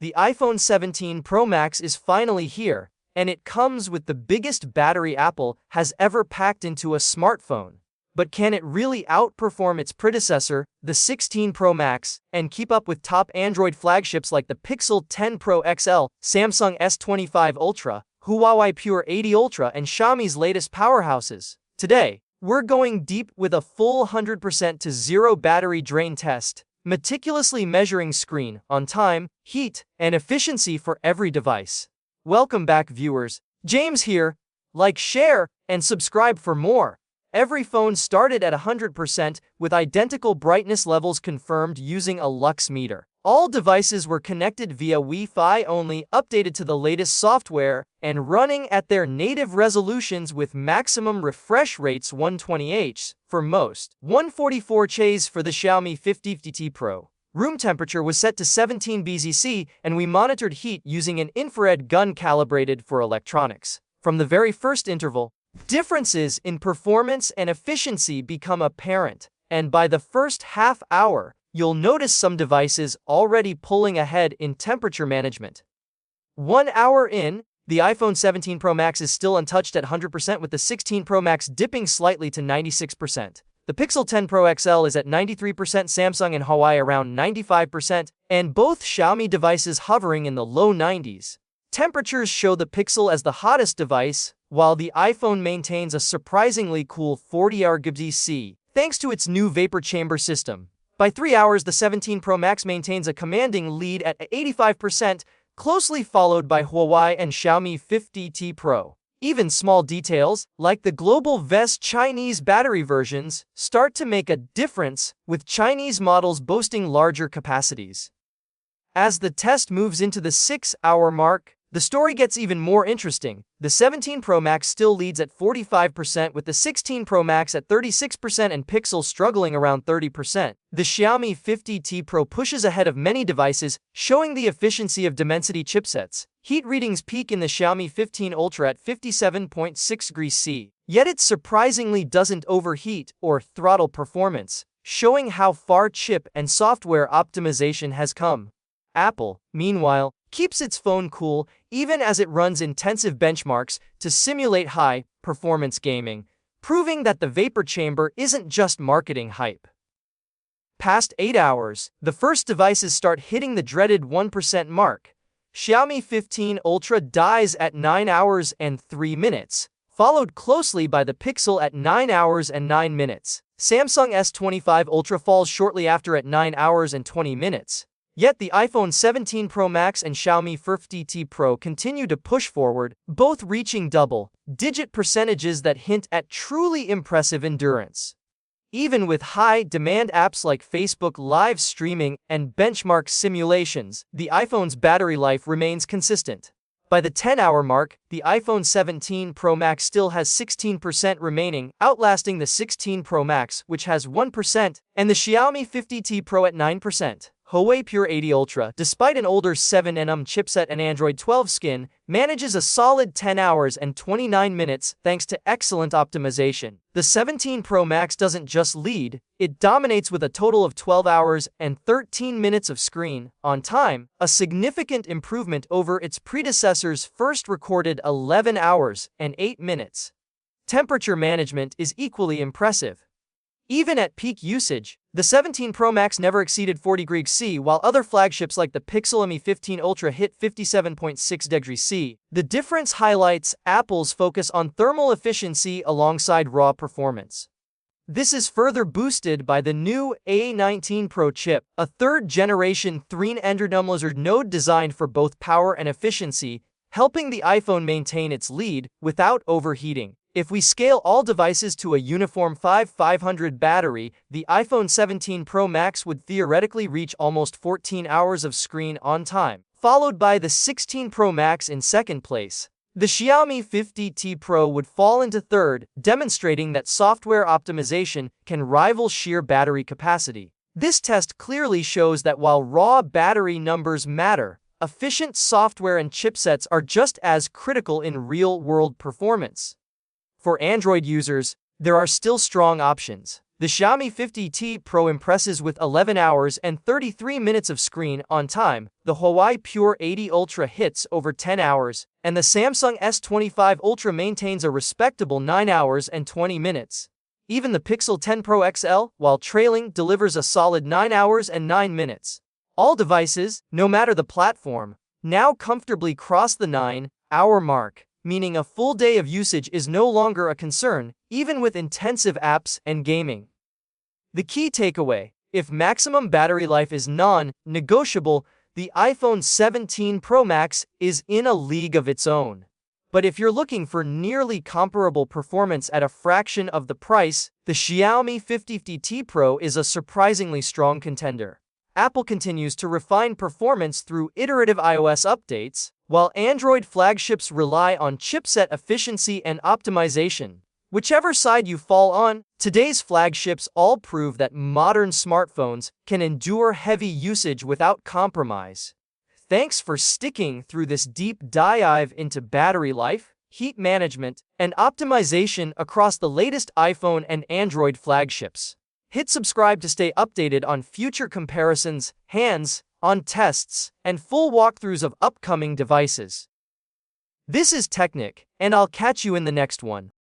The iPhone 17 Pro Max is finally here, and it comes with the biggest battery Apple has ever packed into a smartphone. But can it really outperform its predecessor, the 16 Pro Max, and keep up with top Android flagships like the Pixel 10 Pro XL, Samsung S25 Ultra, Huawei Pure 80 Ultra, and Xiaomi's latest powerhouses? Today, we're going deep with a full 100% to zero battery drain test, meticulously measuring screen on time, heat, and efficiency for every device. Welcome back, viewers. James here. Like, share, and subscribe for more. Every phone started at 100% with identical brightness levels confirmed using a lux meter. All devices were connected via Wi-Fi only, updated to the latest software, and running at their native resolutions with maximum refresh rates 120Hz for most, 144Hz for the Xiaomi 50T Pro. Room temperature was set to 17 BZC, and we monitored heat using an infrared gun calibrated for electronics. From the very first interval, differences in performance and efficiency become apparent, and by the first half hour, you'll notice some devices already pulling ahead in temperature management. 1 hour in, the iPhone 17 Pro Max is still untouched at 100%, with the 16 Pro Max dipping slightly to 96%. The Pixel 10 Pro XL is at 93%, Samsung and Huawei around 95%, and both Xiaomi devices hovering in the low 90s. Temperatures show the Pixel as the hottest device, while the iPhone maintains a surprisingly cool 40 degrees C, thanks to its new vapor chamber system. By 3 hours, the 17 Pro Max maintains a commanding lead at 85%, closely followed by Huawei and Xiaomi 50T Pro. Even small details, like the global VES Chinese battery versions, start to make a difference, with Chinese models boasting larger capacities. As the test moves into the 6-hour mark, the story gets even more interesting. The 17 Pro Max still leads at 45%, with the 16 Pro Max at 36% and Pixel struggling around 30%. The Xiaomi 50T Pro pushes ahead of many devices, showing the efficiency of Dimensity chipsets. Heat readings peak in the Xiaomi 15 Ultra at 57.6 degrees C, yet it surprisingly doesn't overheat or throttle performance, showing how far chip and software optimization has come. Apple, meanwhile, keeps its phone cool even as it runs intensive benchmarks to simulate high-performance gaming, proving that the vapor chamber isn't just marketing hype. Past 8 hours, the first devices start hitting the dreaded 1% mark. Xiaomi 15 Ultra dies at 9 hours and 3 minutes, followed closely by the Pixel at 9 hours and 9 minutes. Samsung S25 Ultra falls shortly after at 9 hours and 20 minutes. Yet the iPhone 17 Pro Max and Xiaomi 50T Pro continue to push forward, both reaching double-digit percentages that hint at truly impressive endurance. Even with high-demand apps like Facebook live streaming and benchmark simulations, the iPhone's battery life remains consistent. By the 10-hour mark, the iPhone 17 Pro Max still has 16% remaining, outlasting the 16 Pro Max, which has 1%, and the Xiaomi 50T Pro at 9%. Huawei Pure 80 Ultra, despite an older 7nm chipset and Android 12 skin, manages a solid 10 hours and 29 minutes thanks to excellent optimization. The 17 Pro Max doesn't just lead, it dominates with a total of 12 hours and 13 minutes of screen on time, a significant improvement over its predecessor's first recorded 11 hours and 8 minutes. Temperature management is equally impressive. Even at peak usage, the 17 Pro Max never exceeded 40 degrees C, while other flagships like the Pixel Mi 15 Ultra hit 57.6 degrees C. The difference highlights Apple's focus on thermal efficiency alongside raw performance. This is further boosted by the new A19 Pro chip, a third-generation 3nm node designed for both power and efficiency, helping the iPhone maintain its lead without overheating. If we scale all devices to a uniform 5500 battery, the iPhone 17 Pro Max would theoretically reach almost 14 hours of screen on time, followed by the 16 Pro Max in second place. The Xiaomi 50T Pro would fall into third, demonstrating that software optimization can rival sheer battery capacity. This test clearly shows that while raw battery numbers matter, efficient software and chipsets are just as critical in real-world performance. For Android users, there are still strong options. The Xiaomi 50T Pro impresses with 11 hours and 33 minutes of screen on time, the Huawei Pure 80 Ultra hits over 10 hours, and the Samsung S25 Ultra maintains a respectable 9 hours and 20 minutes. Even the Pixel 10 Pro XL, while trailing, delivers a solid 9 hours and 9 minutes. All devices, no matter the platform, now comfortably cross the 9-hour mark, meaning a full day of usage is no longer a concern, even with intensive apps and gaming. The key takeaway: if maximum battery life is non-negotiable, the iPhone 17 Pro Max is in a league of its own. But if you're looking for nearly comparable performance at a fraction of the price, the Xiaomi 50T Pro is a surprisingly strong contender. Apple continues to refine performance through iterative iOS updates, while Android flagships rely on chipset efficiency and optimization. Whichever side you fall on, today's flagships all prove that modern smartphones can endure heavy usage without compromise. Thanks for sticking through this deep dive into battery life, heat management, and optimization across the latest iPhone and Android flagships. Hit subscribe to stay updated on future comparisons, hands-on tests, and full walkthroughs of upcoming devices. This is Technic, and I'll catch you in the next one.